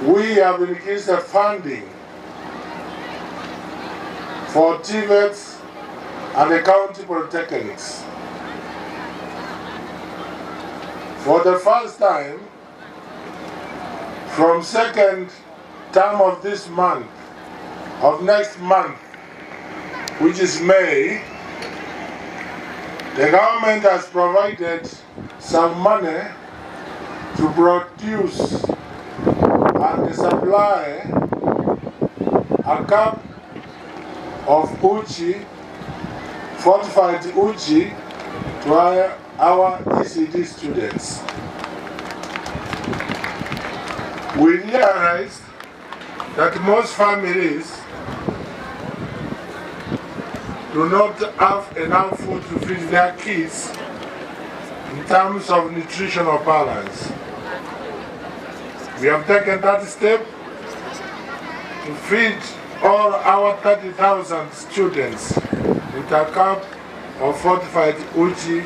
we have increased the funding for TVETs and the county polytechnics. For the first time, from second term of this month, of next month, which is May, the government has provided some money to produce and supply a cup of uchi, fortified uchi, to our ECDE students. We realized that most families do not have enough food to feed their kids in terms of nutritional balance. We have taken that step to feed all our 30,000 students with a cup of fortified uchi